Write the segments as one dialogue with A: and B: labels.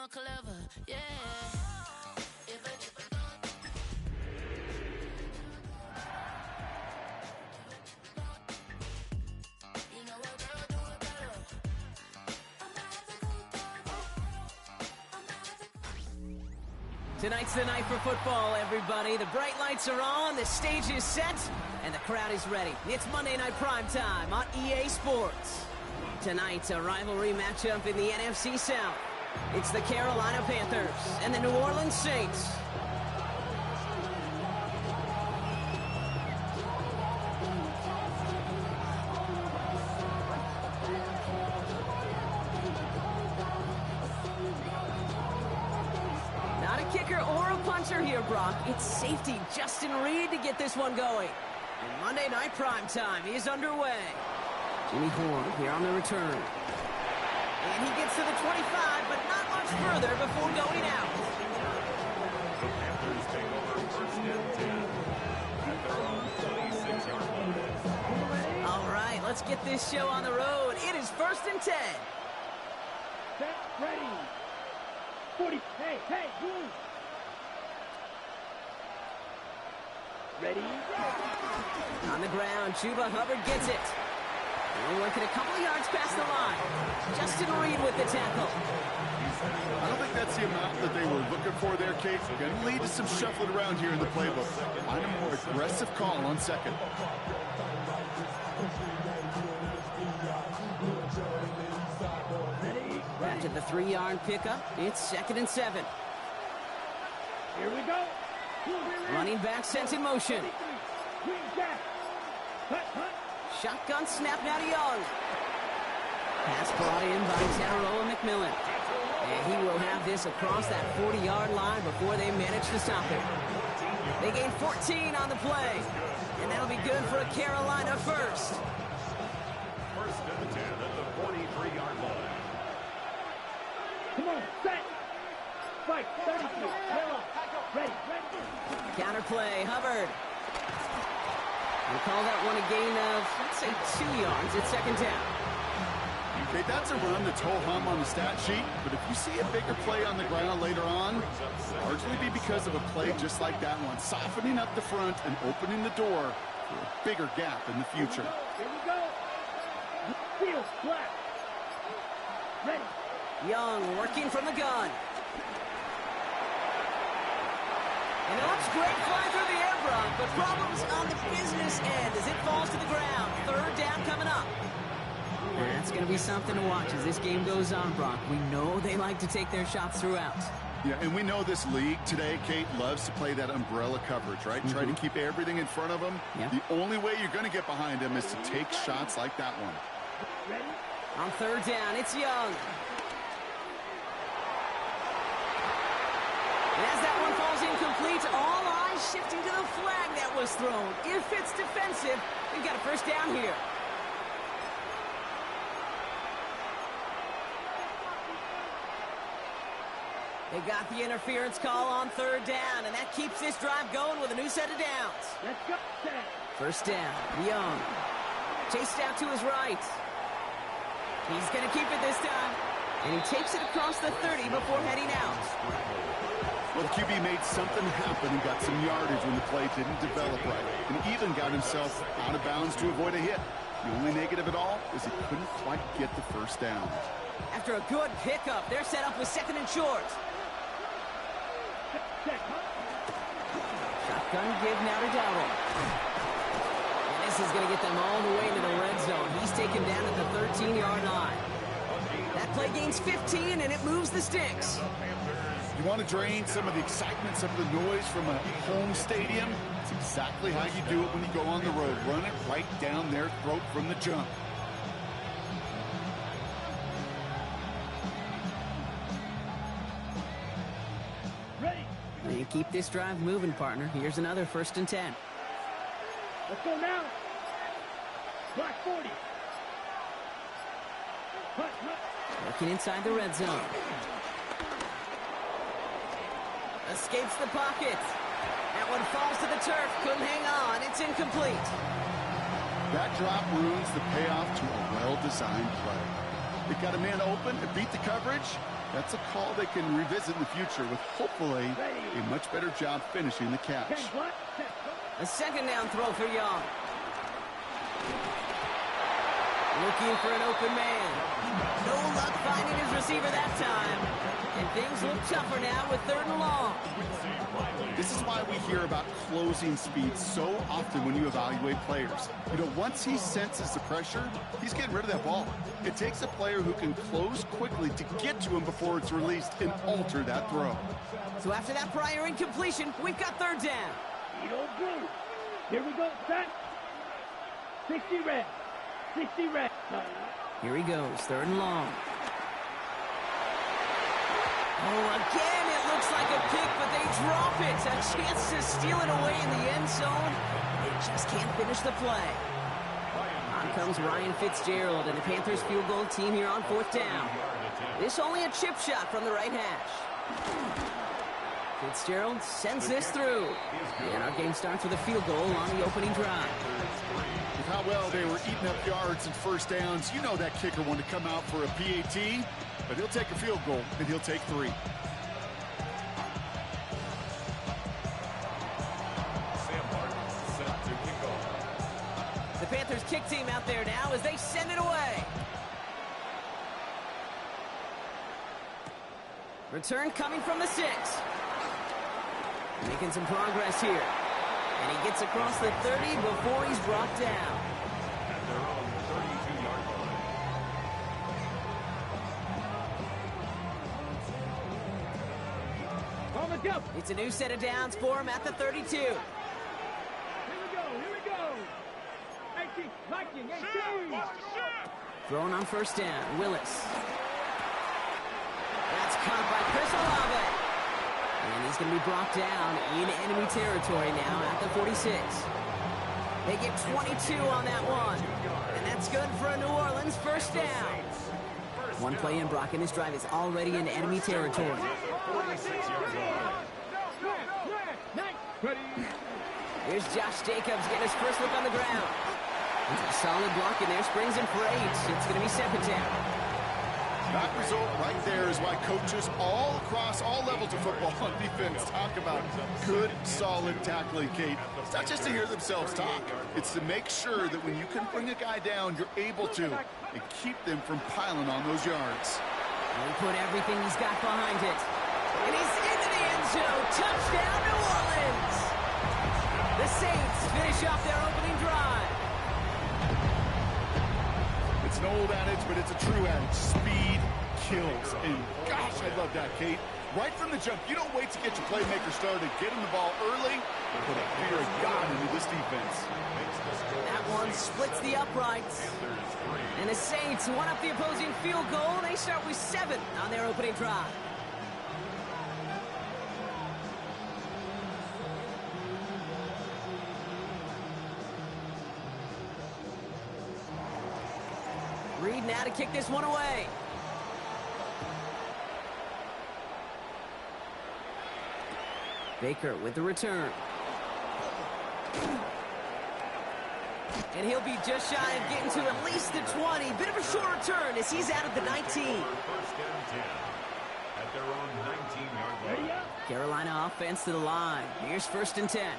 A: more clever, yeah.
B: Tonight's the night for football, everybody. The bright lights are on, the stage is set, and the crowd is ready. It's Monday Night Primetime on EA Sports. Tonight's a rivalry matchup in the NFC South. It's the Carolina Panthers and the New Orleans Saints. Not a kicker or a puncher here, Brock. It's safety Justin Reed to get this one going. And Monday Night Primetime is underway. Jimmy Horn here on the return. And he gets to the 25, but not much further before going out.
C: The Panthers take over first and 10 at their own 26-yard line.
B: All right, let's get this show on the road. It is first and 10.
D: Set, ready. 40, hey, move. Ready?
B: On the ground, Chuba Hubbard gets it. We're working a couple of yards past the line. Justin Reed with the tackle.
E: I don't think that's the amount that they were looking for there, Kate. Going to lead to some shuffling around here in the playbook. Find a more aggressive call on second.
B: After the 3-yard pickup, it's 2nd and 7.
D: Here we go.
B: Running back sent in motion. Shotgun snap now to Young. Pass brought in by Tanaroa McMillan. And he will have this across that 40-yard line before they manage to stop it. They gain 14 on the play. And that'll be good for a Carolina first.
C: First and 10 at the 43-yard line.
D: Come on, set. Fight, 32. Ready.
B: Counter play, Hubbard. We'll call that one a gain of, let's say, 2 yards at 2nd down.
E: Okay, that's a run that's ho-hum on the stat sheet, but if you see a bigger play on the ground later on, largely be because of a play just like that one, softening up the front and opening the door for a bigger gap in the future.
D: Here we go. Field flat. Ready.
B: Young working from the gun. And it looks great flying through the air, Brock, but problems on the business end as it falls to the ground. 3rd down coming up. That's going to be something to watch as this game goes on, Brock. We know they like to take their shots throughout.
E: Yeah, and we know this league today, Kate, loves to play that umbrella coverage, right? Try to keep everything in front of them.
B: Yeah.
E: The only way you're going to get behind them is to take shots like that one.
D: Ready.
B: On 3rd down, it's Young. And as that one falls incomplete, all eyes shifting to the flag that was thrown. If it's defensive, we've got a first down here. They got the interference call on 3rd down, and that keeps this drive going with a new set of downs.
D: Let's go. Set.
B: First down, Young. Chased out to his right. He's going to keep it this time. And he takes it across the 30 before heading out.
E: Well, the QB made something happen and got some yardage when the play didn't develop right. And even got himself out of bounds to avoid a hit. The only negative at all is he couldn't quite get the first down.
B: After a good pickup, they're set up with 2nd and short. Shotgun give now to Dowdle. And this is going to get them all the way into the red zone. He's taken down at the 13-yard line. That play gains 15, and it moves the sticks.
E: You want to drain some of the excitement, some of the noise from a home stadium? It's exactly how you do it when you go on the road. Run it right down their throat from the jump.
D: Ready.
B: And keep this drive moving, partner. Here's another 1st and 10.
D: Let's go now. Block 40.
B: Looking inside the red zone. Escapes the pocket. That one falls to the turf. Couldn't hang on. It's incomplete.
E: That drop ruins the payoff to a well-designed play. They got a man open and beat the coverage. That's a call they can revisit in the future with hopefully a much better job finishing the catch.
B: A second down throw for Young. Looking for an open man. No luck finding his receiver that time. And things look tougher now with 3rd and long.
E: This is why we hear about closing speed so often when you evaluate players. You know, once he senses the pressure, he's getting rid of that ball. It takes a player who can close quickly to get to him before it's released and alter that throw.
B: So after that prior incompletion, we've got 3rd down.
D: Here we go, set. 60 red. 60 red.
B: Here he goes, 3rd and long. Oh, again, it looks like a pick, but they drop it. A chance to steal it away in the end zone. They just can't finish the play. On comes Ryan Fitzgerald and the Panthers field goal team here on 4th down. This only a chip shot from the right hash. Fitzgerald sends this through. And our game starts with a field goal on the opening drive.
E: With how well they were eating up yards and first downs, you know that kicker wanted to come out for a PAT, but he'll take a field goal, and he'll take 3.
B: The Panthers kick team out there now as they send it away. Return coming from the 6. Making some progress here. And he gets across the 30 before he's brought down.
C: At their own 32-yard line.
D: On the jump.
B: It's a new set of downs for him at the 32.
D: Here we go. 18, Viking, 18.
B: Thrown on 1st down, Willis. That's caught by Chris Olave. And he's going to be brought down in enemy territory now at the 46. They get 22 on that one. And that's good for a New Orleans 1st down. One play in, Brock, and this drive is already in enemy territory. Here's Josh Jacobs getting his first look on the ground. There's a solid block in there, springs in for 8. It's going to be 2nd down.
E: That result right there is why coaches all across all levels of football on defense talk about good, solid tackling, Kate. It's not just to hear themselves talk. It's to make sure that when you can bring a guy down, you're able to and keep them from piling on those yards.
B: And he put everything he's got behind it. And he's into the end zone. Touchdown, New Orleans! The Saints finish off their opening drive.
E: It's an old adage, but it's a true adage. Speed kills. And gosh, I love that, Kate. Right from the jump, you don't wait to get your playmaker started. Get him the ball early and put a fear of God into this defense.
B: That one splits the uprights. And the Saints one up the opposing field goal. They start with 7 on their opening drive. Reed now to kick this one away. Baker with the return. And he'll be just shy of getting to at least the 20. Bit of a short return as he's out of the 19.
C: 1st and 10 at their own 19-yard line.
B: Carolina offense to the line. Here's 1st and 10.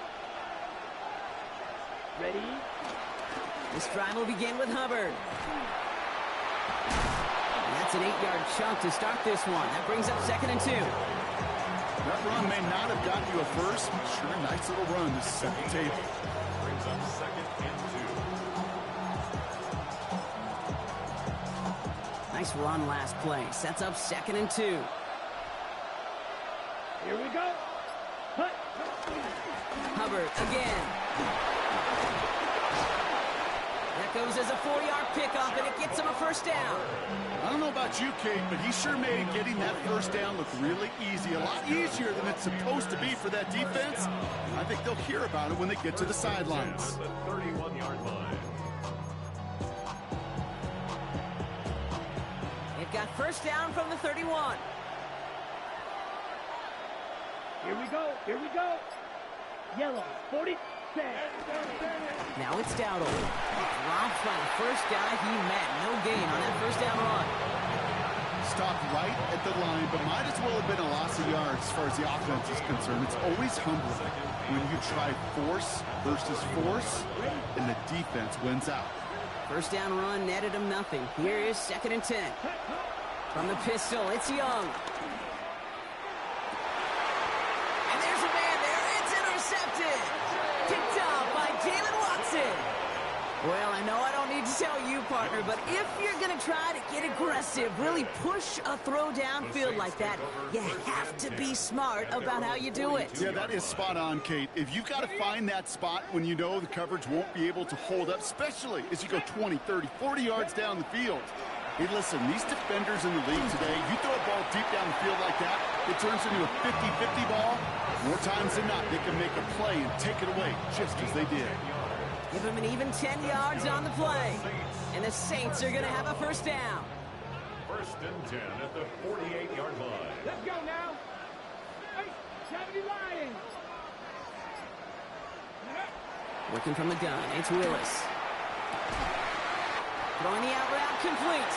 D: Ready?
B: This drive will begin with Hubbard. And that's an 8-yard chunk to start this one. That brings up 2nd and 2.
E: That run may not have gotten you a first. Sure, nice little run to set the table.
C: Brings up 2nd and 2.
B: Nice run last play. Sets up 2nd and 2.
D: Here we go. Hut.
B: Hubbard again. That goes as a 4-yard pickoff, and it gets him a 1st down.
E: I don't know about you, Kate, but he sure made getting that 1st down look really easy. A lot easier than it's supposed to be for that defense. I think they'll hear about it when they get to the sidelines.
C: The 31-yard line.
B: They've got 1st down from the 31.
D: Here we go. Here we go. Yellow. 40.
B: Now it's Dowdle. Dropped by the first guy he met. No gain on that 1st down run.
E: stopped right at the line, but might as well have been a loss of yards as far as the offense is concerned. It's always humbling when you try force versus force, and the defense wins out.
B: First down run netted him nothing. Here is 2nd and 10. From the pistol, it's Young. And there's a man there. It's intercepted. Picked up by Jalen Watson. Well, I know I don't need to tell you, partner, but if you're going to try to get aggressive, really push a throw downfield like that, you have to be smart about how you do it.
E: Yeah, that is spot on, Kate. If you've got to find that spot when you know the coverage won't be able to hold up, especially as you go 20, 30, 40 yards down the field. Hey, listen, these defenders in the league today, you throw a ball deep down the field like that, it turns into a 50-50 ball. More times than not, they can make a play and take it away, just as they did.
B: Give him an even 10 yards on the play. And the Saints are going to have a first down.
C: 1st and 10 at the 48-yard line.
D: Let's go now. Hey, 70 Lions.
B: Working from the gun, it's Willis. Throwing the out route complete.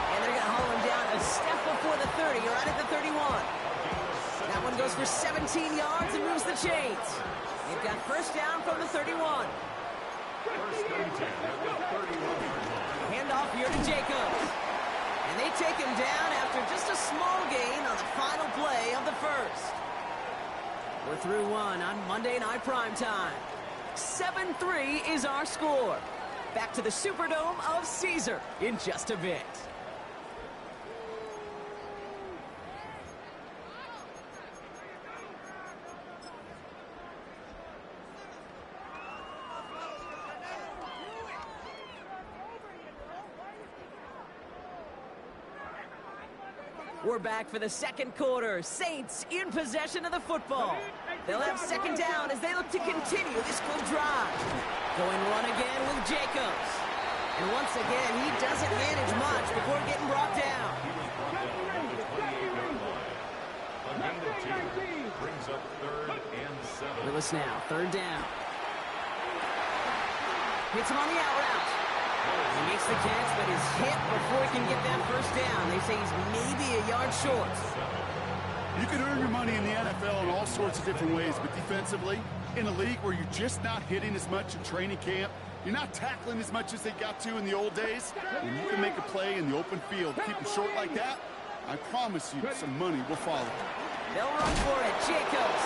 B: And they're going to haul him down a step before the 30, right at the 31. That one goes for 17 yards and moves the chains. They've got first down from the 31.
C: 1st and 10 at the 31-yard line.
B: Handoff here to Jacobs. And they take him down after just a small gain on the final play of the first. We're through one on Monday Night Primetime. 7-3 is our score. Back to the Superdome of Caesar in just a bit. We're back for the second quarter. Saints in possession of the football. They'll have 2nd down as they look to continue this good drive. Going run again with Jacobs. And once again, he doesn't manage much before getting brought down.
C: A gain of 2 brings up 3rd and 7.
B: Willis now, 3rd down. Hits him on the out route. He makes the catch, but is hit before he can get that first down. They say he's maybe a yard short.
E: You can earn your money in the NFL in all sorts of different ways, but defensively, in a league where you're just not hitting as much in training camp, you're not tackling as much as they got to in the old days, when you can make a play in the open field, keep it short like that, I promise you some money will follow.
B: They'll run for it. Jacobs.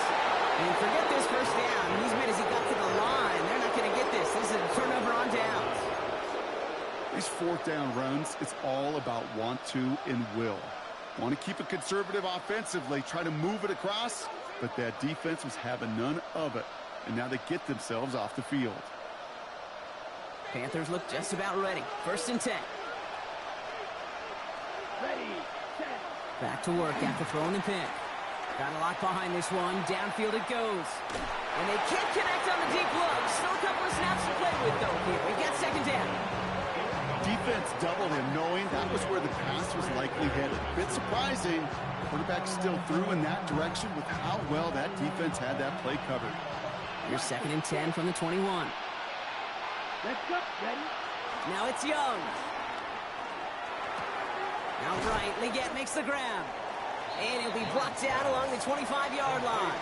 B: And forget this first down. He's made as he got to the line. They're not going to get this. This is a turnover on downs.
E: These 4th down runs, it's all about want to and will. Want to keep it conservative offensively, try to move it across, but that defense was having none of it, and now they get themselves off the field.
B: Panthers look just about ready. 1st and 10.
D: Ready, set.
B: Back to work after throwing the pick. Got a lot behind this one. Downfield it goes. And they can't connect on the deep look. Still a couple of snaps to play with, though. Here we get 2nd down.
E: Defense doubled him, knowing that was where the pass was likely headed. A bit surprising. Quarterback still threw in that direction with how well that defense had that play covered.
B: Here's 2nd and 10 from the 21.
D: Let's go. Ready?
B: Now it's Young. Outright, Leggett makes the grab. And he'll be blocked out along the 25-yard line.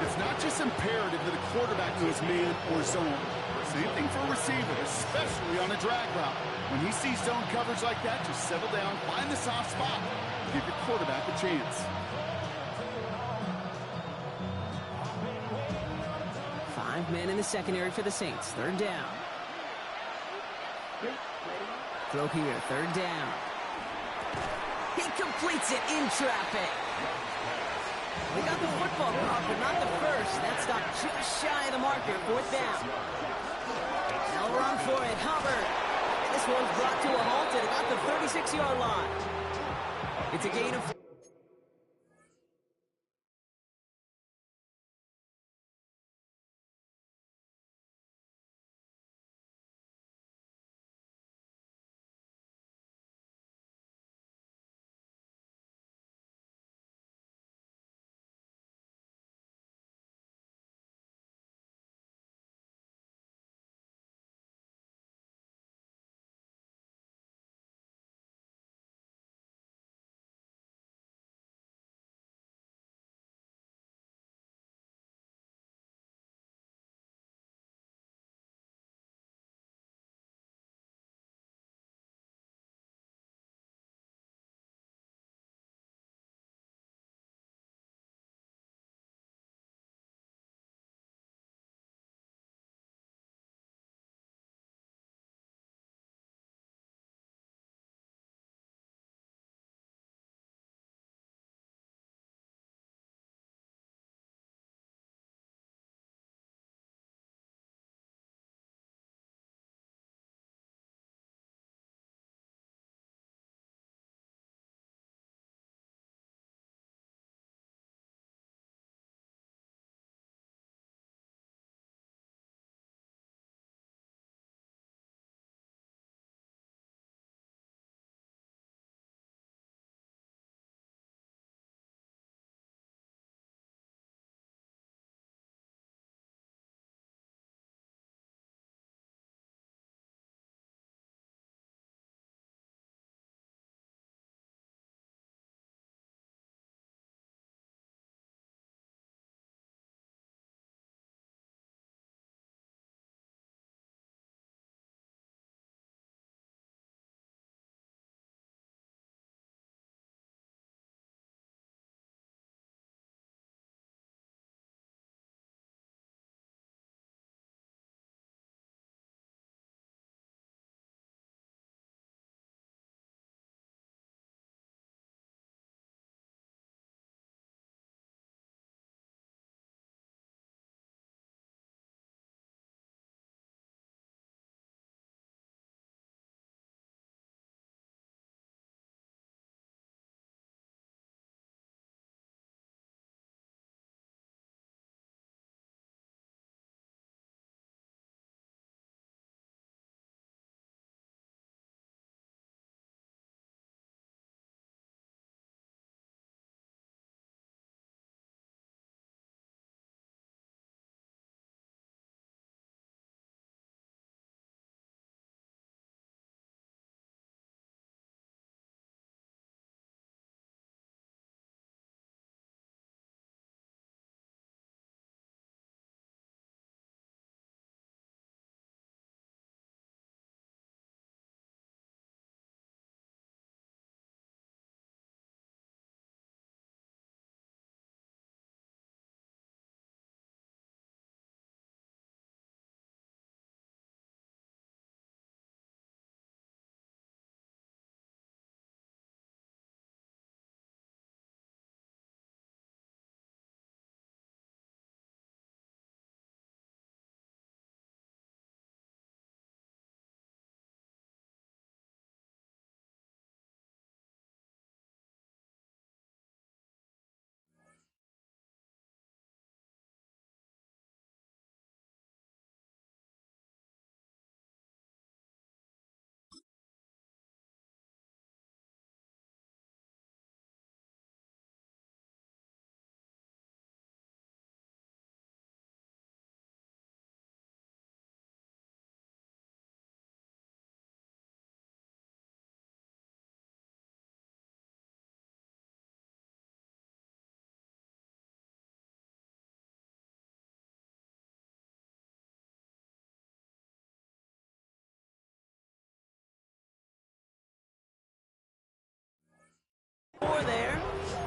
E: It's not just imperative that a quarterback knows man or zone. Same thing for a receiver, especially on a drag route. When he sees zone coverage like that, just settle down, find the soft spot, give your quarterback a chance.
B: 5 men in the secondary for the Saints. 3rd down. Throw here, 3rd down. He completes it in traffic. We got the football caught, but not the first. That stopped just shy of the marker. 4th down. They'll run for it. Hubbard. And this one's brought to a halt at about the 36-yard line. It's a gain of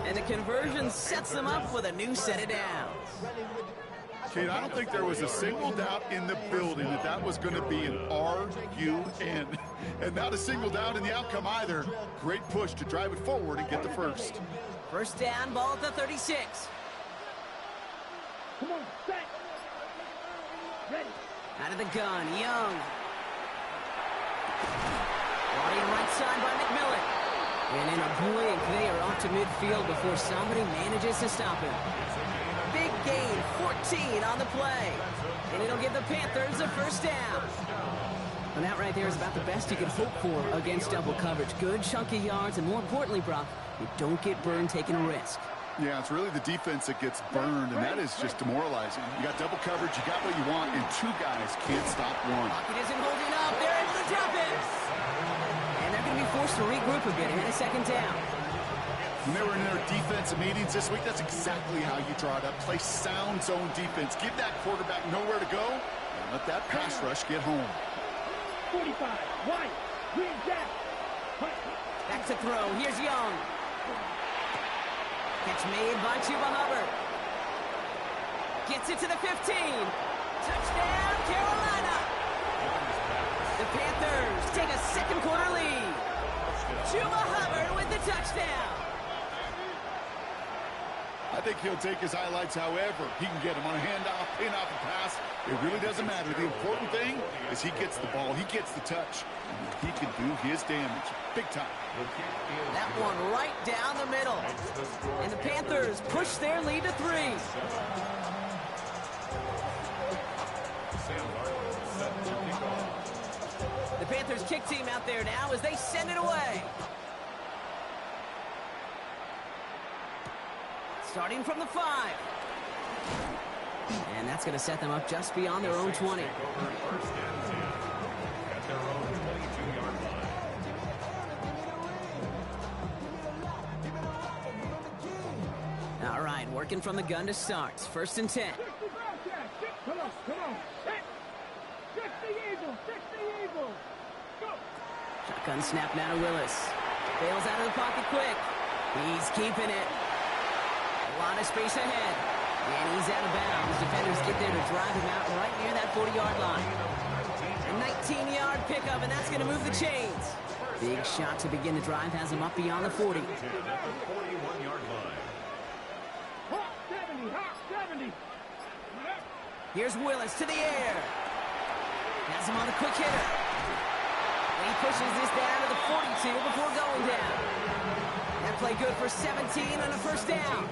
B: And the conversion sets them up with a new set of downs.
E: Kate, I don't think there was a single doubt in the building that that was going to be an RUN. And not a single doubt in the outcome either. Great push to drive it forward and get the first.
B: First down, ball at the 36.
D: Come on, set. Ready.
B: Out of the gun, Young. Body right side by McMillan. And in a blink, they are off to midfield before somebody manages to stop him. Big gain, 14 on the play. And it'll give the Panthers a first down. And that right there is about the best you can hope for against double coverage. Good chunky yards, and more importantly, Brock, you don't get burned taking a risk.
E: Yeah, it's really the defense that gets burned, and that is just demoralizing. You got double coverage, you got what you want, and two guys can't stop one.
B: Pocket isn't holding up. They're able to drop it. And they're going to be forced to regroup a bit and a second down.
E: When they were in their defensive meetings this week, that's exactly how you draw it up. Play sound zone defense. Give that quarterback nowhere to go, and let that pass rush get home.
D: 45, wide, green jack.
B: Back to throw. Here's Young. Catch made by Chuba Hubbard. Gets it to the 15. Touchdown, Carolina. The Panthers take a second quarter lead. Chuba Hubbard with the touchdown.
E: I think he'll take his highlights however he can get him on a handoff, pin off a pass. It really doesn't matter. The important thing is he gets the ball, he gets the touch, and he can do his damage big time.
B: That one right down the middle. And the Panthers push their lead to 3. The Panthers kick team out there now as they send it away. Starting from the 5. And that's going to set them up just beyond their own 20. All right, working from the gun to start. First and 10.
D: Come on, come on. Fix the Eagles, fix the Eagles. Go.
B: Shotgun snap now to Willis. Bails out of the pocket quick. He's keeping it. A lot of space ahead. And he's out of bounds. Defenders get there to drive him out right near that 40-yard line. A 19-yard pickup, and that's going to move the chains. Big shot to begin the drive has him up beyond the 40.
C: 41-yard line.
D: Hot 70, hot 70.
B: Here's Willis to the air. Has him on the quick hitter. And he pushes this down to the 42 before going down. That play good for 17 and a first down.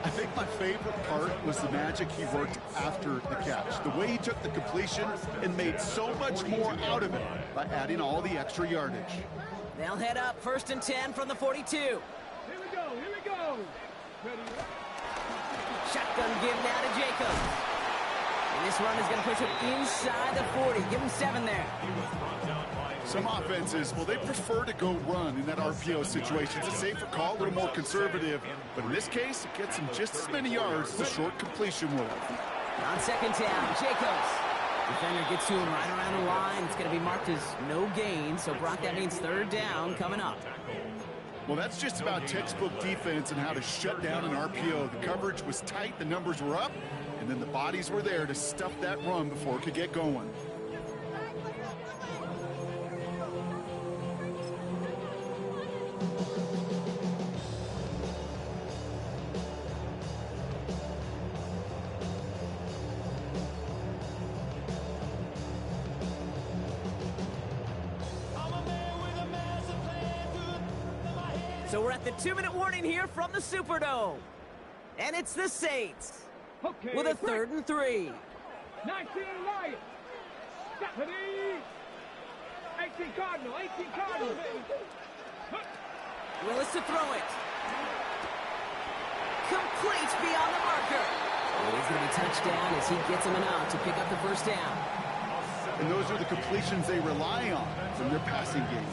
E: I think my favorite part was the magic he worked after the catch. The way he took the completion and made so much more out of it by adding all the extra yardage.
B: They'll head up first and 10 from the 42.
D: Here we go, here we go. Ready?
B: Shotgun give now to Jacobs. And this run is going to push him inside the 40. Give him 7 there.
E: Some offenses, well, they prefer to go run in that RPO situation. It's a safer call, a little more conservative. But in this case, it gets him just as many yards as a short completion will.
B: On second down, Jacobs. Defender gets to him right around the line. It's going to be marked as no gain. So, Brock, that means third down coming up.
E: Well, that's just about textbook defense and how to shut down an RPO. The coverage was tight, the numbers were up, and then the bodies were there to stuff that run before it could get going.
B: So we're at the 2-minute warning here from the Superdome. And it's the Saints
D: Okay,
B: with a 3rd and 3.
D: 19 Lions. Stephanie. 18 Cardinal, 18 Cardinal.
B: Willis to throw it. Complete beyond the marker. And he's going to be touched down as he gets him enough to pick up the first down.
E: And those are the completions they rely on from their passing game.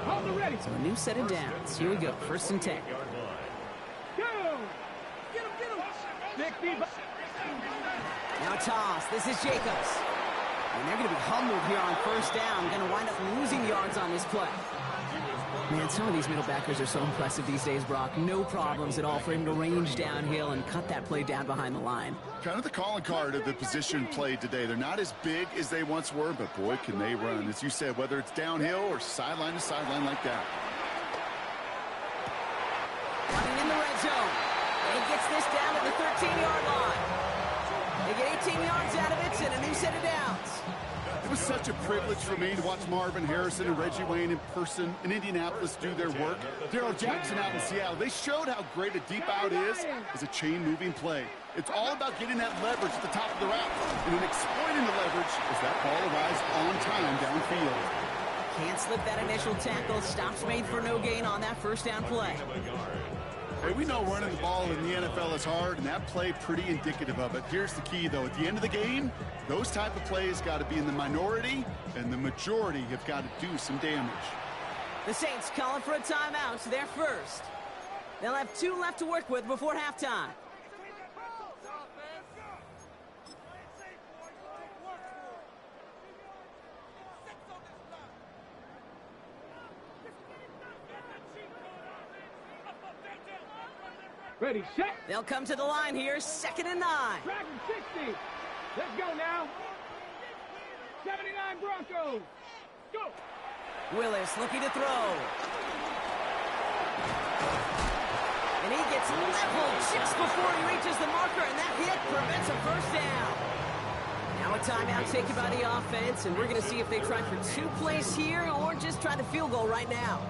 D: Hold the ready.
B: So a new set of downs. Here we go. First and 10.
D: Go. Get him, get him. 60.
B: Now a toss. This is Jacobs. And they're going to be humbled here on first down. Going to wind up losing yards on this play. Man, some of these middle backers are so impressive these days, Brock. No problems at all for him to range downhill and cut that play down behind the line.
E: Kind of the calling card of the position played today. They're not as big as they once were, but boy, can they run. As you said, whether it's downhill or sideline to sideline like that.
B: Running in the red zone. And he gets this down to the 13-yard line. They get 18 yards out of it and a new set of downs.
E: It was such a privilege for me to watch Marvin Harrison and Reggie Wayne in person in Indianapolis do their work. Daryl Jackson out in Seattle, they showed how great a deep out is as a chain-moving play. It's all about getting that leverage at the top of the route and then exploiting the leverage as that ball arrives on time downfield.
B: Can't slip that initial tackle. Stops made for no gain on that first down play.
E: Hey, we know running the ball in the NFL is hard, and that play pretty indicative of it. Here's the key, though. At the end of the game, those type of plays got to be in the minority, and the majority have got to do some damage.
B: The Saints calling for a timeout. They're first. They'll have 2 left to work with before halftime.
D: Ready, set.
B: They'll come to the line here, 2nd and 9.
D: Dragon 60. Let's go now. 79 Broncos. Go.
B: Willis looking to throw. And he gets leveled just before he reaches the marker, and that hit prevents a first down. Now a timeout taken by the offense, and we're going to see if they try for 2 plays here or just try the field goal right now.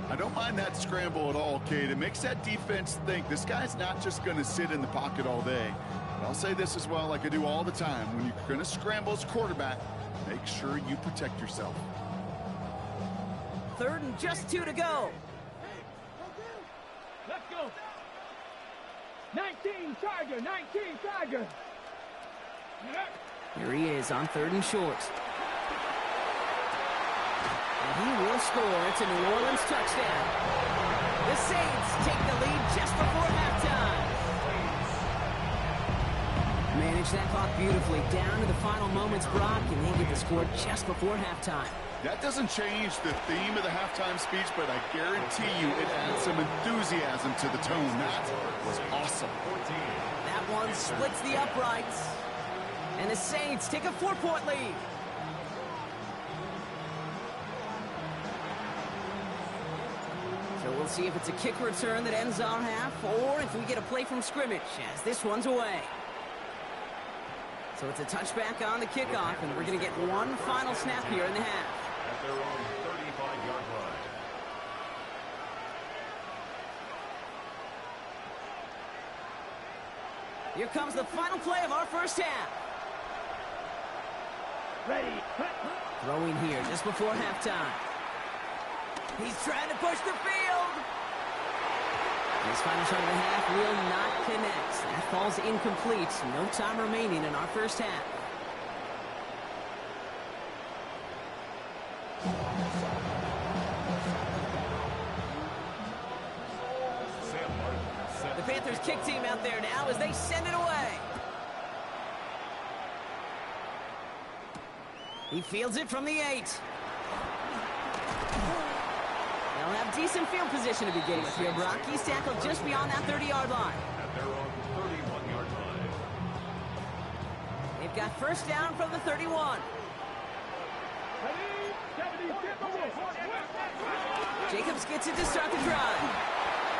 E: I don't mind that scramble at all, Kate. It makes that defense think this guy's not just going to sit in the pocket all day. But I'll say this as well, like I do all the time. When you're going to scramble as quarterback, make sure you protect yourself.
B: 3rd and just 2 to go.
D: Let's go. 19 Tiger, 19 Tiger.
B: Here he is on 3rd and short. And he will score. It's a New Orleans touchdown. The Saints take the lead just before halftime. Manage that clock beautifully down to the final moments, Brock, and they get the score just before halftime.
E: That doesn't change the theme of the halftime speech, but I guarantee you it adds some enthusiasm to the tone. That was awesome.
B: That one splits the uprights. And the Saints take a 4-point lead. So we'll see if it's a kick return that ends our half, or if we get a play from scrimmage, as this one's away. So it's a touchback on the kickoff, and we're going to get one final snap here in the half.
C: At their own 35-yard line.
B: Here comes the final play of our first half.
D: Ready.
B: Throwing here just before halftime. He's trying to push the field. His final shot of the half will not connect. That falls incomplete. No time remaining in our first half. The Panthers kick team out there now as they send it away. He fields it from the 8. They'll have decent field position to begin with here, Brock. He's tackled just beyond that 30-yard line.
C: At their own 31-yard line.
B: They've got first down from the 31. Jacobs gets it to start the drive.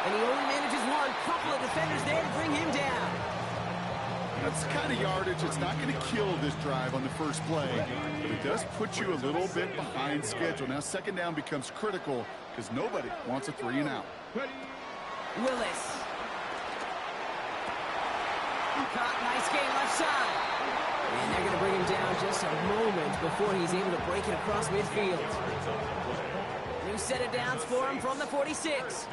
B: And he only manages one. Couple of defenders there to bring him down.
E: That's the kind of yardage that's not going to kill this drive on the first play, but it does put you a little bit behind schedule. Now, 2nd down becomes critical because nobody wants a 3-and-out.
B: Willis. Caught, nice game left side. And they're going to bring him down just a moment before he's able to break it across midfield. New set of downs for him from the 46.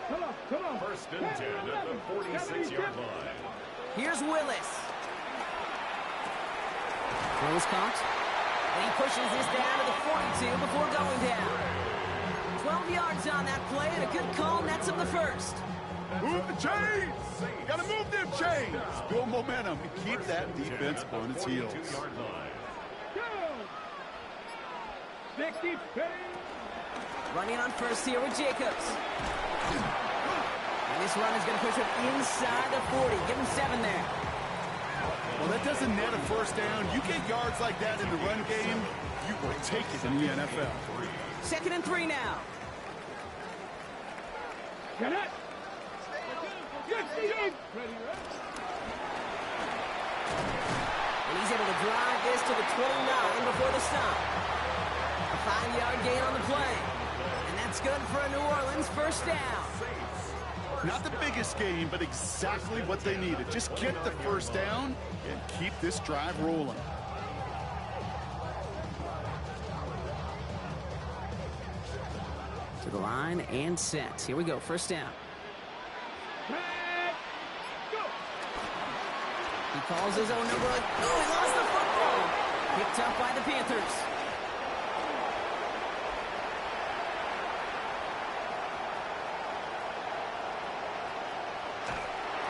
D: Come on.
C: First and 10 at the 46-yard line.
B: Here's Willis. Throws caught. And he pushes this down to the 42 before going down. 12 yards on that play, and a good call nets him the first.
E: Move the chains! Got to move them chains! Build momentum and keep that defense on its heels.
C: 42-yard line.
D: Go. 60.
B: Running on first here with Jacobs. And this run is going to push him inside the 40. Give him 7 there.
E: Well, that doesn't net a first down. You get yards like that in the run game, you will take it in the NFL.
B: 2nd and 3 now.
D: Get it. Get the in.
B: And he's able to drive this to the 29 before the stop. A 5-yard gain on the play. And that's good for a New Orleans first down.
E: Not the biggest game, but exactly what they needed. Just get the first down and keep this drive rolling.
B: To the line and set. Here we go, first down. He calls his own number. Oh, he lost the football. Picked up by the Panthers.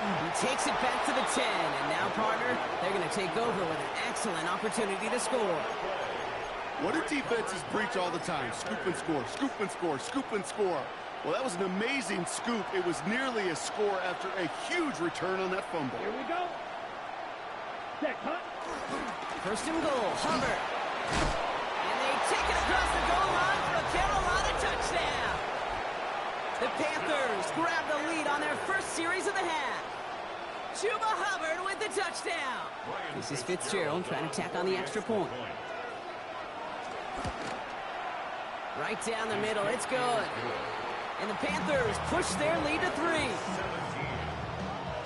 B: He takes it back to the 10. And now, partner, they're going to take over with an excellent opportunity to score.
E: What do defenses preach all the time? Scoop and score, scoop and score, scoop and score. Well, that was an amazing scoop. It was nearly a score after a huge return on that fumble.
D: Here we go. Check, huh?
B: First and goal, Hubbard. And they take it across the goal line for a Carolina touchdown. The Panthers grab the lead on their first series of the half. Chuba Hubbard with the touchdown. This is Fitzgerald trying to tack on the extra point. Right down the middle, it's good. And the Panthers push their lead to 3.
C: 17.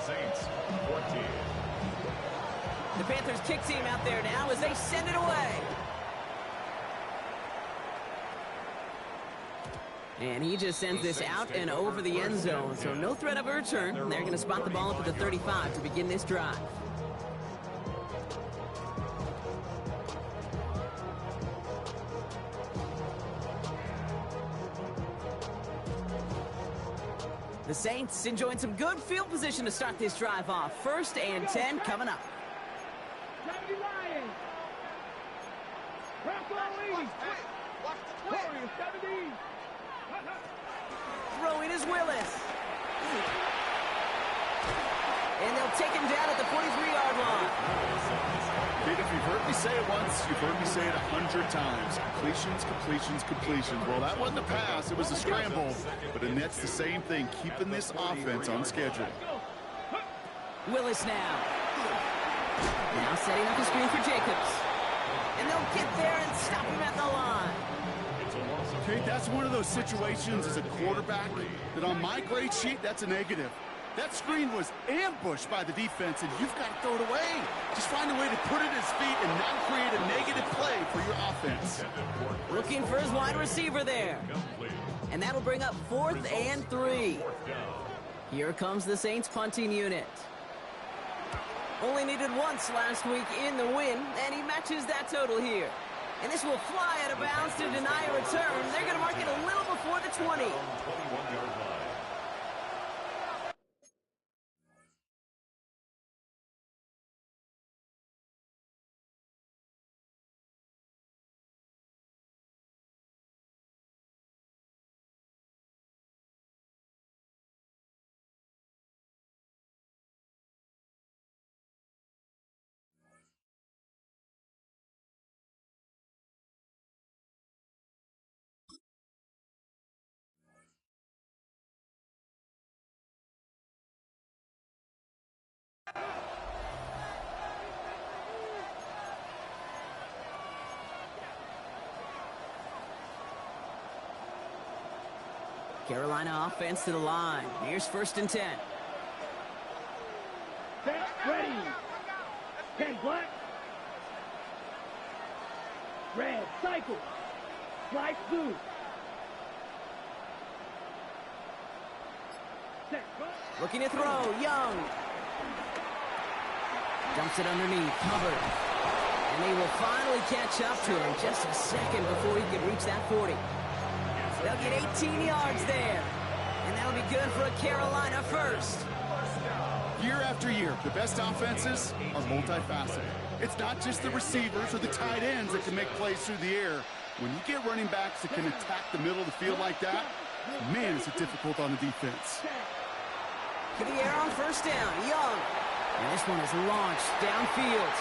C: Saints 14.
B: The Panthers kick team out there now as they send it away. And he just sends this out and over the end zone, so no threat of a return. They're going to spot the ball up at the 35 to begin this drive. The Saints enjoying some good field position to start this drive off. 1st and 10 coming up.
D: 70 Lions. Bravo 80. Warriors 70.
B: Throwing is Willis. And they'll take him down at the 43-yard line.
E: Kid, if you've heard me say it once, you've heard me say it 100 times. Completions, completions, completions. Well, that wasn't a pass. It was a scramble. But it nets the same thing, keeping this offense on schedule.
B: Willis now. Now setting up the screen for Jacobs. And they'll get there and stop him at the line.
E: Okay, that's one of those situations as a quarterback that on my grade sheet, that's a negative. That screen was ambushed by the defense, and you've got to throw it away. Just find a way to put it at his feet and not create a negative play for your offense.
B: Looking for his wide receiver there. And that'll bring up 4th and 3. Here comes the Saints punting unit. Only needed once last week in the win, and he matches that total here. And this will fly out of bounds to deny a return. They're going to mark it a little before the 20. Carolina offense to the line. Here's 1st and 10.
D: Set, ready. 10 black. Red, cycle. Slice blue. Set,
B: Looking to throw, Young. Dumps it underneath, Hubbard. And they will finally catch up to him just a second before he can reach that 40. They'll get 18 yards there. And that'll be good for a Carolina first.
E: Year after year, the best offenses are multifaceted. It's not just the receivers or the tight ends that can make plays through the air. When you get running backs that can attack the middle of the field like that, man, is it difficult on the defense.
B: To the air on first down, Young. And this one is launched downfield.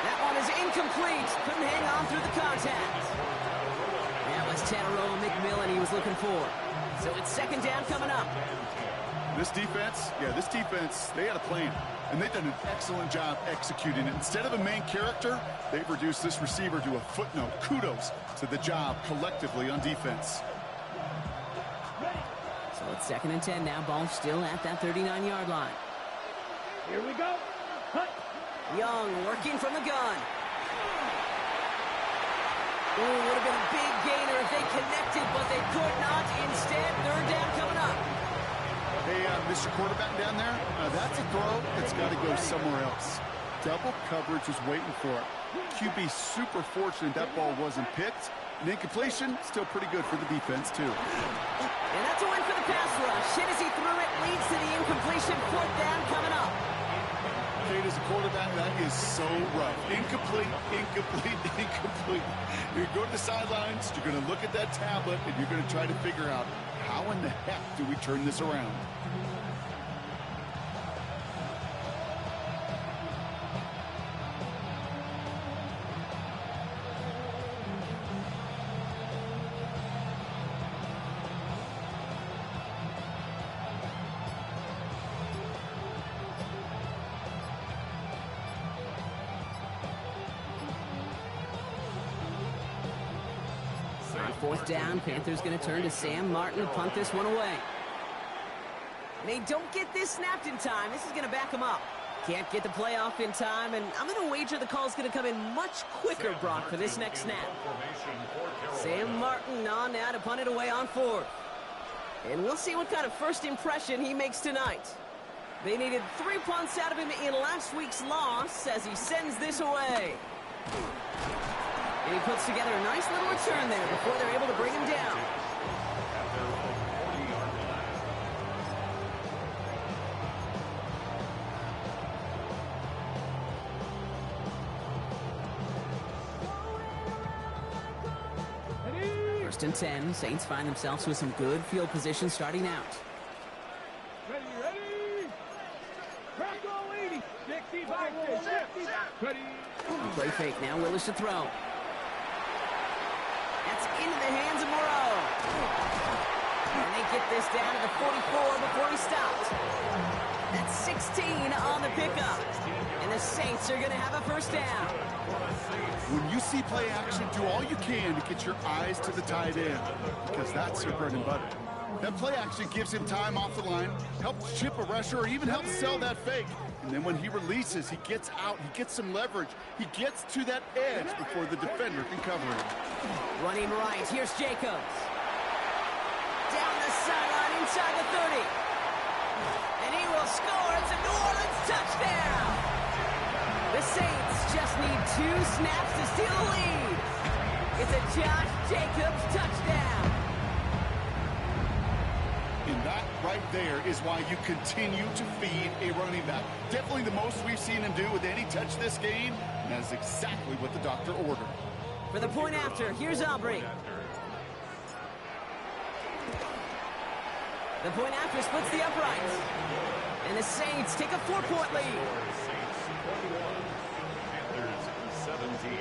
B: That one is incomplete. Couldn't hang on through the contact. That was Tataroa McMillan he was looking for. So it's second down coming up.
E: This defense, they had a plan. And they've done an excellent job executing it. Instead of a main character, they've reduced this receiver to a footnote. Kudos to the job collectively on defense.
B: So it's second and 10 now. Ball still at that 39-yard line.
D: Here we go. Cut.
B: Young working from the gun. Ooh, would have been a big gainer if they connected, but they could not. Instead, third down coming up.
E: Hey, Mr. Quarterback down there, that's a throw that's got to go somewhere else. Double coverage was waiting for it. QB super fortunate that ball wasn't picked. An incompletion, still pretty good for the defense, too.
B: And that's a win for the pass rush. Hit as he threw it, leads to the incompletion. Fourth down coming up.
E: Kate, as a quarterback, that is so rough. Incomplete, incomplete, incomplete. You go to the sidelines, you're going to look at that tablet, and you're going to try to figure out, how in the heck do we turn this around?
B: Fourth down, Panthers going to turn to Sam Martin to punt this one away. They don't get this snapped in time. This is going to back them up. Can't get the play off in time, and I'm going to wager the call's going to come in much quicker, Brock, for this next snap. Sam Martin on now to punt it away on fourth. And we'll see what kind of first impression he makes tonight. They needed 3 punts out of him in last week's loss as he sends this away. And he puts together a nice little return there before they're able to bring him down. First and 10, Saints find themselves with some good field position starting out.
D: Ready, ready. Crack all 80. 60 back there. 60 back. Ready.
B: Play fake now, Willis to throw. That's into the hands of Moreau. And they get this down to the 44 before he stopped. That's 16 on the pickup. And the Saints are going to have a first down.
E: When you see play action, do all you can to get your eyes to the tight end, because that's your bread and butter. That play action gives him time off the line, helps chip a rusher, or even helps sell that fake. And then when he releases, he gets out, he gets some leverage. He gets to that edge before the defender can cover him.
B: Running right, here's Jacobs. Down the sideline inside the 30. And he will score. It's a New Orleans touchdown. The Saints just need 2 snaps to steal the lead. It's a Josh Jacobs touchdown.
E: And that right there is why you continue to feed a running back. Definitely the most we've seen him do with any touch this game, and that is exactly what the doctor ordered.
B: For the point after, here's Aubrey. The point after splits the uprights. And the Saints take a 4-point lead.
C: Saints 21, Panthers 17.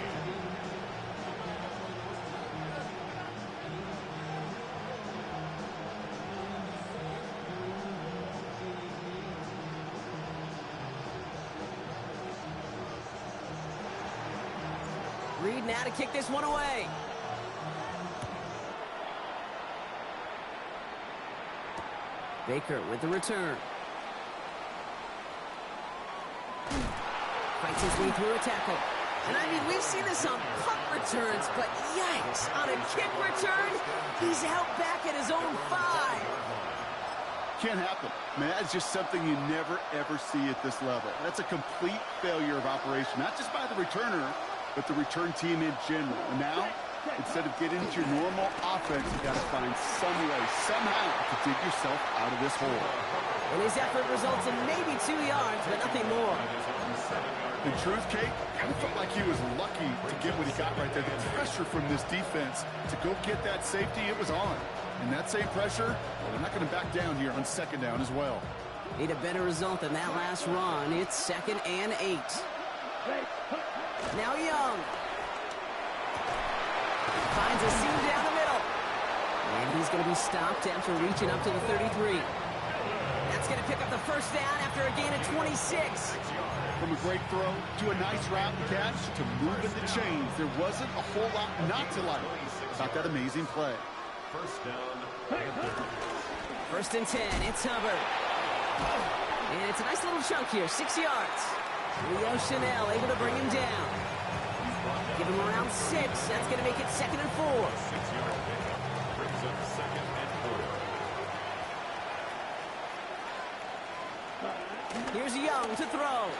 B: Reed now to kick this one away. Baker with the return. Fights his way through a tackle. And I mean, we've seen this on punt returns, but yikes, on a kick return, he's out back at his own 5.
E: Can't happen. Man, that's just something you never, ever see at this level. That's a complete failure of operation, not just by the returner, but the return team in general. And now, instead of getting into your normal offense, you got to find some way, somehow, to dig yourself out of this hole.
B: And his effort results in maybe 2 yards, but nothing more.
C: That is a 7-yard
E: In truth, Kate, kind of felt like he was lucky to get what he got right there. The pressure from this defense to go get that safety, it was on. And that same pressure, well, they're not going to back down here on second down as well.
B: Need a better result than that last run. It's 2nd and 8. Now Young. Finds a seam down the middle. And he's going to be stopped after reaching up to the 33. That's going to pick up the first down after a gain of 26.
E: From a great throw to a nice route and catch to moving the chains, there wasn't a whole lot not to like about that amazing play.
C: First down, Panthers.
B: 1st and 10, it's Hubbard. And it's a nice little chunk here, 6 yards. Leo Chanel able to bring him down. Give him around 6. That's going to make it 2nd and 4.
C: 6-yard pickup brings up 2nd and 4.
B: Here's Young to throw.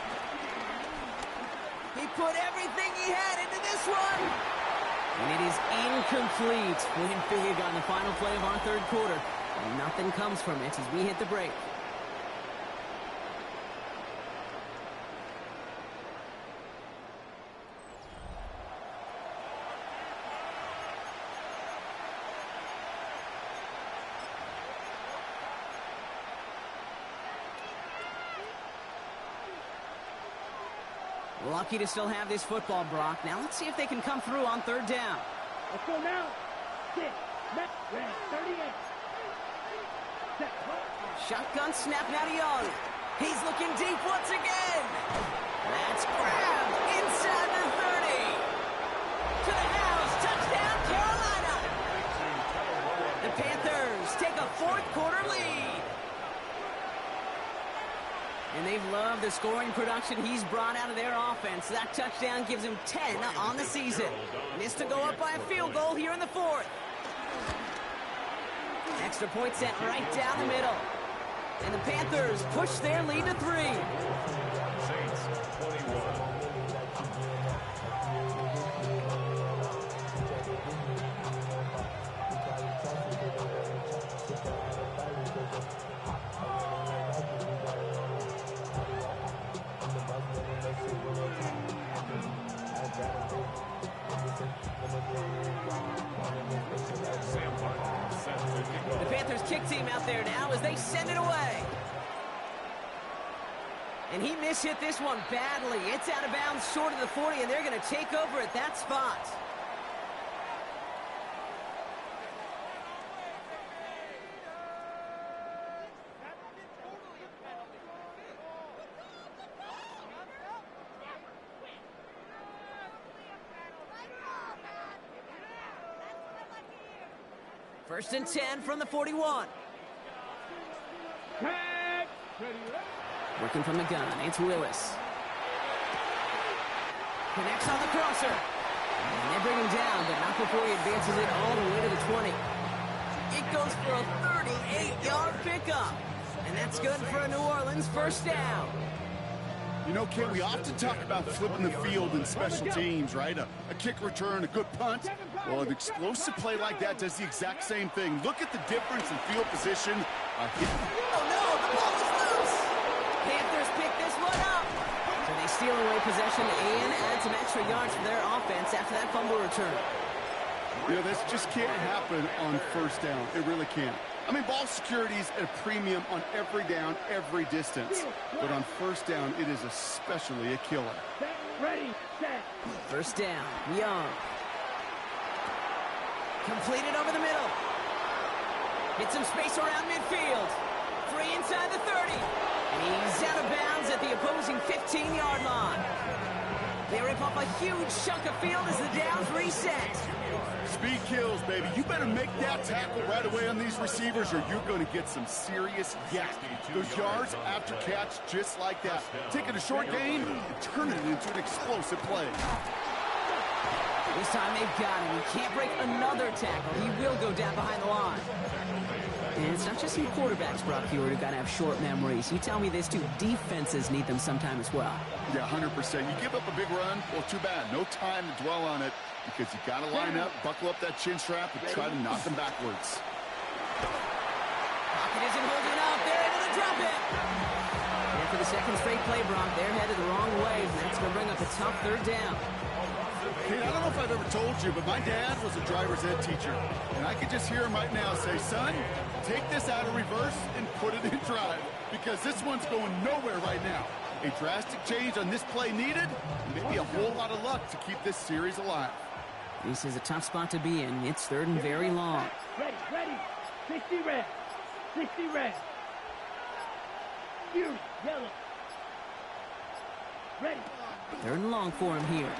B: He put everything he had into this one. And it is incomplete. Win big on the final play of our 3rd quarter. And nothing comes from it as we hit the break. Lucky to still have this football, Brock. Now let's see if they can come through on 3rd down.
D: Let's go now. 6. Net. 38. Set.
B: Shotgun snap now to Young. He's looking deep once again. That's grabbed inside the 30. To the house. Touchdown, Carolina. The Panthers take a 4th quarter lead. And they've loved the scoring production he's brought out of their offense. That touchdown gives him 10 on the season. Missed to go up by a field goal here in the 4th. Extra point set right down the middle. And the Panthers push their lead to 3.
C: Saints 21.
B: The Panthers kick team out there now as they send it away. And he mishit this one badly. It's out of bounds short of the 40, and they're going to take over at that spot. First and 10 from the 41. Working from the gun, it's Willis. Connects on the crosser. And they bring him down, but not before he advances it all the way to the 20. It goes for a 38-yard pickup. And that's good for a New Orleans first down.
E: You know, Kate, we often talk about flipping the field in special teams, right? A kick return, a good punt. Well, an explosive play like that does the exact same thing. Look at the difference in field position.
B: Oh, no, the ball is loose. Panthers pick this one up. So they steal away possession and add some extra yards for their offense after that fumble return.
E: You know, this just can't happen on first down. It really can't. I mean, ball security is at a premium on every down, every distance. But on first down, it is especially a killer.
D: Ready, set.
B: First down, Young. Completed over the middle. Hit some space around midfield. Free inside the 30. And he's out of bounds at the opposing 15-yard line. They rip off a huge chunk of field as the downs reset.
E: Speed kills, baby. You better make that tackle right away on these receivers or you're going to get some serious yak. Those yards after catch just like that. Taking a short gain and turning it into an explosive play.
B: This time they've got him. He can't break another tackle. He will go down behind the line. And it's not just some quarterbacks, Brock Hewitt, who got to have short memories. You tell me this too. Defenses need them sometime as well.
E: Yeah, 100%. You give up a big run, well, too bad. No time to dwell on it because you got to line up, buckle up that chin strap, and try to knock them backwards.
B: Pocket isn't holding up. They're able to drop it. And for the second straight play, Brock. They're headed the wrong way, and that's going to bring up a tough third down.
E: Hey, I don't know if I've ever told you, but my dad was a driver's ed teacher. And I could just hear him right now say, son, take this out of reverse and put it in drive, because this one's going nowhere right now. A drastic change on this play needed, and maybe a whole lot of luck to keep this series alive.
B: This is a tough spot to be in. It's third and very long.
D: Ready, ready. 60 red. 60 red. You, yellow. Ready.
B: Third and long for him here.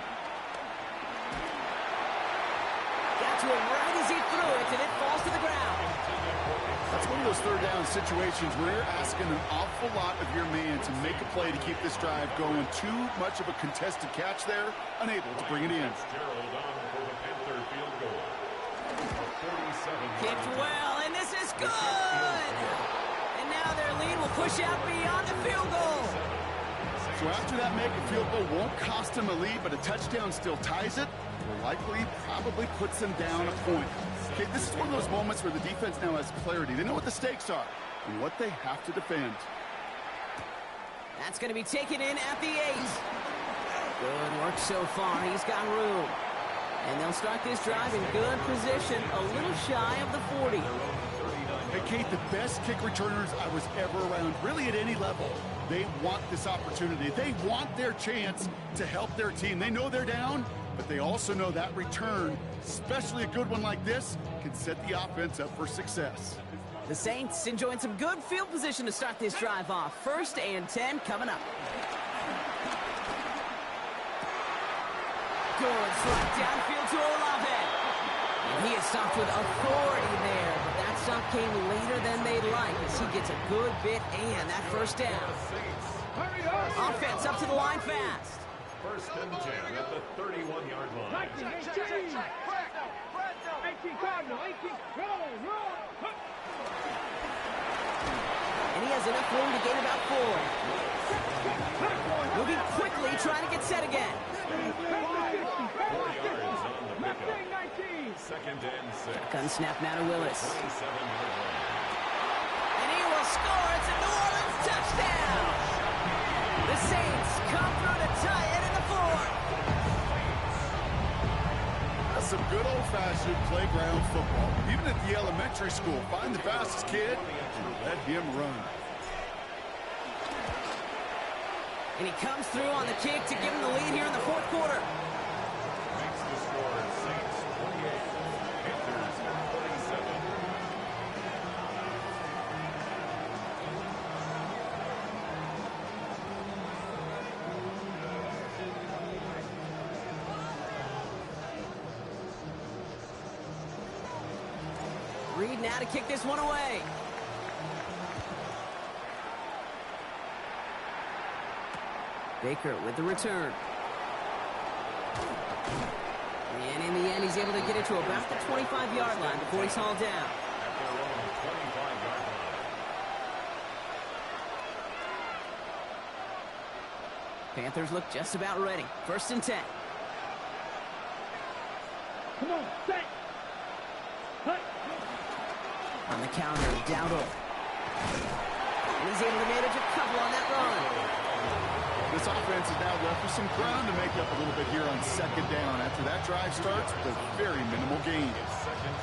B: Got to him right as he threw it, and it falls to the ground.
E: That's one of those third down situations where you're asking an awful lot of your man to make a play to keep this drive going. Too much of a contested catch there, unable to bring it in.
C: Gerald on for the Panther field goal. 47.
B: Kicked well, and this is good! And now their lead will push out beyond the field goal.
E: So after that make, a field goal won't cost them a lead, but a touchdown still ties it. Or likely, probably puts them down a point. Okay, this is one of those moments where the defense now has clarity. They know what the stakes are and what they have to defend.
B: That's going to be taken in at the 8. Good work so far. He's got room. And they'll start this drive in good position, a little shy of the 40.
E: Hey, Kate, the best kick returners I was ever around, really at any level, they want this opportunity. They want their chance to help their team. They know they're down, but they also know that return, especially a good one like this, can set the offense up for success.
B: The Saints enjoying some good field position to start this drive off. 1st and 10 coming up. Good slide downfield to Olave. And he is stopped with authority there, but that stop came later than they'd like as he gets a good bit and that first down.
D: Hurry up.
B: Offense up to the line fast.
C: 1st and 10 at the 31-yard line.
D: 19, 18. 18 Cardinal, 18. Roll.
B: And he has enough room to gain about 4. Moving quickly, trying to get set again.
C: 4 yards on the pickup.
D: 19.
C: 2nd and 6.
B: Gun snap now to Willis.
C: 27-yard line.
B: And he will score. It's a New Orleans touchdown. The Saints come through to tie it in the 4th.
E: That's some good old-fashioned playground football. Even at the elementary school, find the fastest kid and let him run.
B: And he comes through on the kick to give him the lead here in the 4th quarter.
C: Makes the score Saints 48, Panthers 47.
B: Reed now to kick this one away. Baker with the return. And in the end, he's able to get it to about the 25-yard line before he's hauled down.
C: At their own 25-yard line.
B: Panthers look just about ready. 1st and 10.
D: Come on, set. Hut.
B: On the counter, Dowdle. And he's able to manage a couple on that run.
E: This offense is now left with some ground to make up a little bit here on 2nd down. After that drive starts with a very minimal gain.
C: 2nd and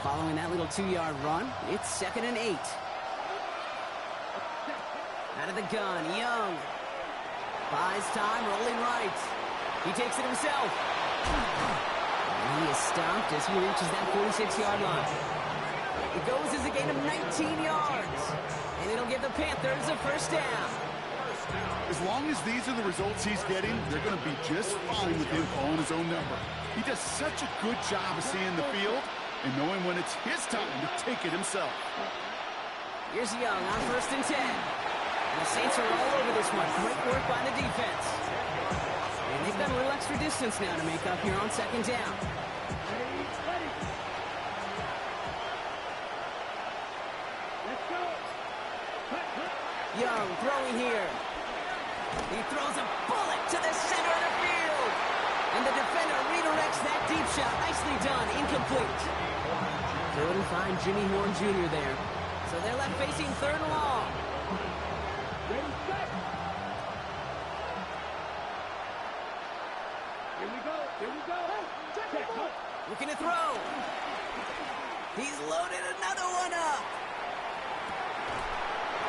C: 8.
B: Following that little 2-yard run, it's 2nd and 8. Out of the gun, Young. Buys time, rolling right. He takes it himself. And he is stopped as he reaches that 46-yard line. It goes as a gain of 19 yards. And it'll give the Panthers a 1st down.
E: As long as these are the results he's getting, they're going to be just fine with him calling his own number. He does such a good job of seeing the field and knowing when it's his time to take it himself.
B: Here's Young on 1st and 10. And the Saints are all over this one. Great work by the defense. And they've got a little extra distance now to make up here on 2nd down.
D: Let's go.
B: Young throwing here. He throws a bullet to the center of the field. And the defender redirects that deep shot. Nicely done. Incomplete. Couldn't find Jimmy Horn Jr. there. So they're left facing 3rd and long.
D: Ready, set. Here we go. Here we go. Check.
B: Looking to throw. He's loaded another one up.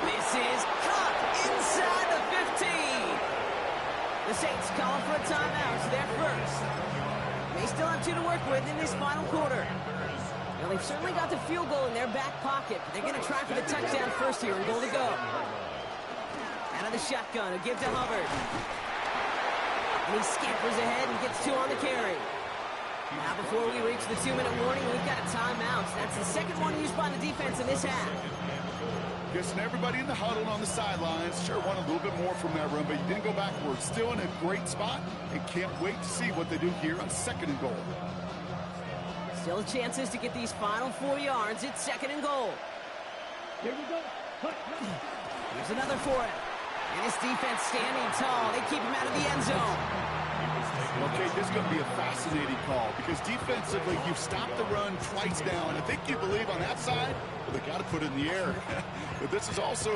B: This is caught inside the 15. The Saints calling for a timeout. It's their first. They still have 2 to work with in this final quarter. Well, they've certainly got the field goal in their back pocket, but they're going to try for the touchdown first here and goal to go. Out of the shotgun, a give to Hubbard. And he scampers ahead and gets 2 on the carry. Now before we reach the 2-minute warning, we've got a timeout. That's the second one used by the defense in this half.
E: Guessing everybody in the huddle on the sidelines sure want a little bit more from that run, but you didn't go backwards. Still in a great spot and can't wait to see what they do here on 2nd and goal.
B: Still chances to get these final 4 yards. It's 2nd and goal.
D: Here we go.
B: Here's another for him. And this defense standing tall. They keep him out of the end zone.
E: Okay, this is going to be a fascinating call because defensively, you've stopped the run twice now, and I think you believe on that side, well, they got to put it in the air. But this is also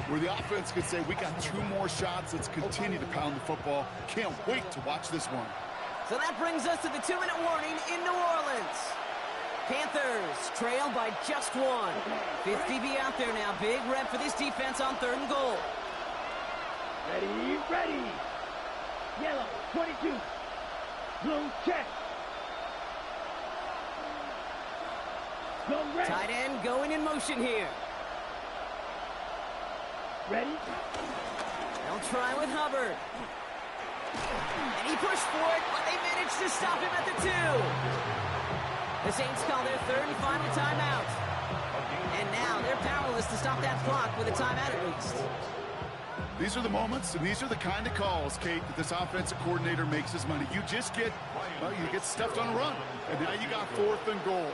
E: where the offense could say, we got 2 more shots. Let's continue to pound the football. Can't wait to watch this one.
B: So that brings us to the 2-minute warning in New Orleans. Panthers trail by just 1. 50 be out there now. Big rep for this defense on 3rd and goal.
D: Ready. Yellow, 22. Blue, check. Go red.
B: Tight end going in motion here.
D: Ready.
B: They'll try with Hubbard. And he pushed for it, but they managed to stop him at the 2. The Saints call their 3rd and final timeout. And now they're powerless to stop that clock with a timeout at least.
E: These are the moments, and these are the kind of calls, Kate, that this offensive coordinator makes his money. You just get, well, you get stuffed on a run. And now you got 4th and goal.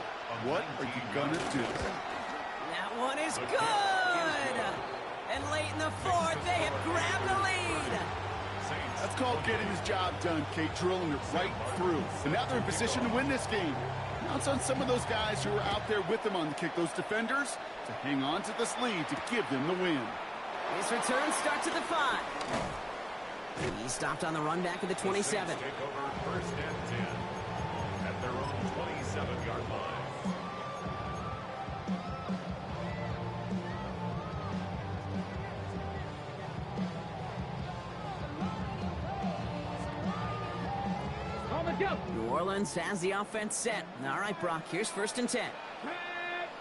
E: What are you going to do?
B: That one is good! And late in the 4th, they have grabbed the lead.
E: That's called getting his job done, Kate, drilling it right through. And now they're in position to win this game. Now it's on some of those guys who are out there with them on the kick, those defenders, to hang on to this lead to give them the win.
B: His return starts at the 5. He stopped on the run back at the 27.
C: Take over 1st and 10 at their own 27-yard line.
B: New Orleans has the offense set. All right, Brock, here's 1st and 10.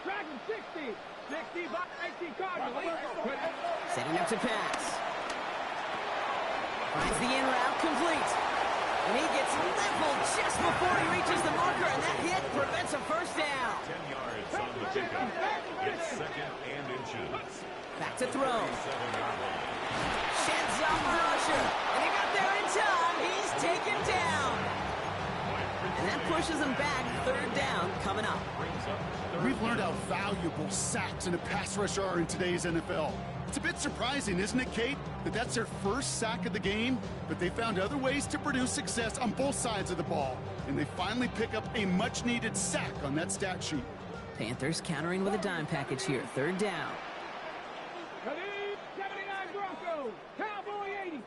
D: Dragon 60. 60 by 80 Cardinals.
B: Setting up to pass. Finds the in route complete. And he gets leveled just before he reaches the marker, and that hit prevents a 1st down.
C: 10 yards on the pickup. It's 2nd and inches.
B: Back to throw.
C: 7-yard line.
B: Sheds off the rusher. And he got there in time. He's taken down. And that pushes him back. 3rd down coming up.
E: We've learned how valuable sacks and a pass rush are in today's NFL. It's a bit surprising, isn't it, Kate, that that's their first sack of the game, but they found other ways to produce success on both sides of the ball, and they finally pick up a much-needed sack on that stat sheet.
B: Panthers countering with a dime package here. 3rd down.
D: Ready, 79 Broncos. Cowboy 80.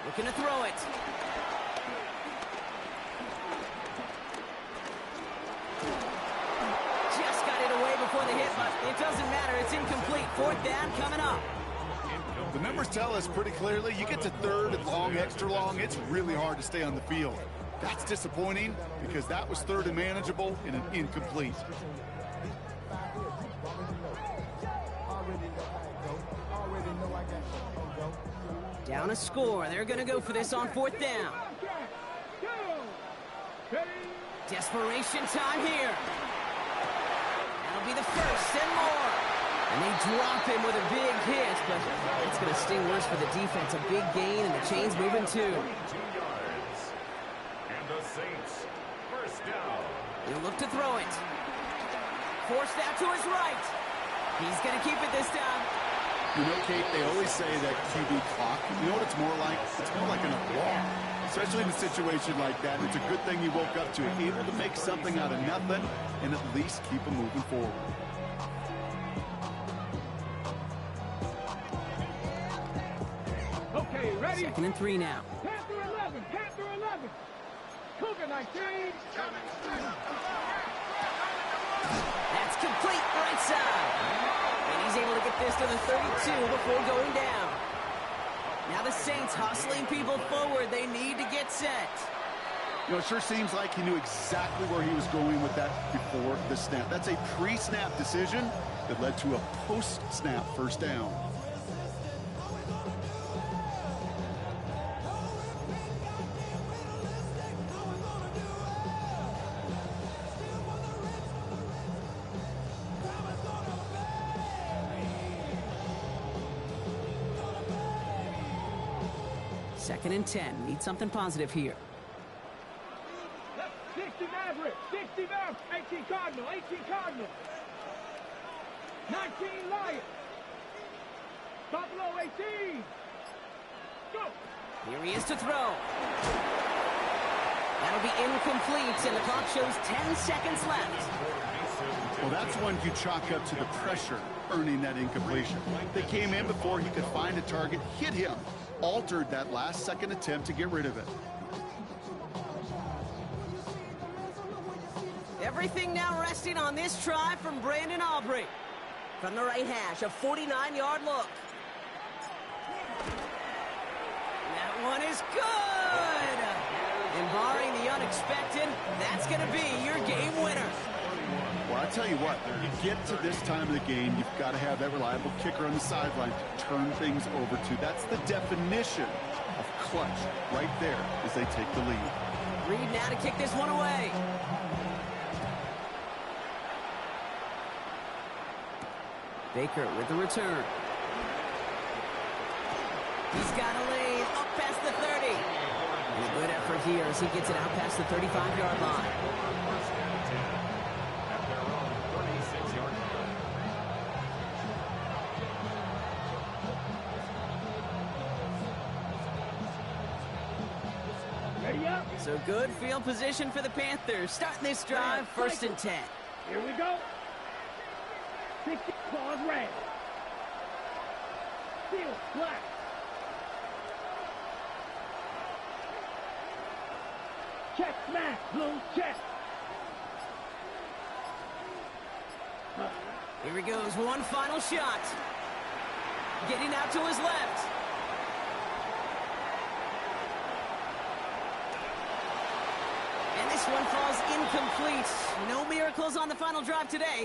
B: Looking to throw it. Just got it away before the hit, but it doesn't matter. It's incomplete. 4th down coming up.
E: The numbers tell us pretty clearly, you get to 3rd and long, extra long, it's really hard to stay on the field. That's disappointing because that was 3rd and manageable and an incomplete.
B: Down a score. They're going to go for this on 4th down. Desperation time here. That'll be the 1st and more. And they drop him with a big hit, but it's going to sting worse for the defense. A big gain, and the chain's moving too.
C: 2 yards. And the Saints, 1st down.
B: He'll look to throw it. Forced out to his right. He's going to keep it this time.
E: You know, Kate, they always say that QB clock, you know what it's more like? It's more like an applause. Especially in a situation like that. It's a good thing you woke up to it. Able to make something out of nothing and at least keep them moving forward.
D: Ready?
B: 2nd and 3 now.
D: Panther 11. Panther 11. Cougar 19.
B: That's complete right side. And he's able to get this to the 32 before going down. Now the Saints hustling people forward. They need to get set.
E: You know, it sure seems like he knew exactly where he was going with that before the snap. That's a pre-snap decision that led to a post-snap first down.
B: Second and 10. Need something positive here.
D: 60 Maverick. 60 Maverick. 18 Cardinal. 18 Cardinal. 19 Lion. Buffalo 18. Go.
B: Here he is to throw. That'll be incomplete, and the clock shows 10 seconds left.
E: Well, that's one you chalk up to the pressure earning that incompletion. They came in before he could find a target, hit him, altered that last second attempt to get rid of it.
B: Everything now resting on this try from Brandon Aubrey. From the right hash, a 49-yard look. That one is good! And barring the unexpected, that's going to be your game winner.
E: Well, I tell you what, you get to this time of the game, you've got to have that reliable kicker on the sideline to turn things over to. That's the definition of clutch right there as they take the lead.
B: Reed now to kick this one away. Baker with the return. He's got a lane up past the 30. And a good effort here as he gets it out past the 35-yard line.
C: First and 10 at their own 36-yard line.
D: Ready up.
B: So good field position for the Panthers. Starting this drive, 1st and 10.
D: Here we go. 60 claws red. Steel black. Check smash blue check.
B: Here he goes, one final shot. Getting out to his left. And this one falls incomplete. No miracles on the final drive today.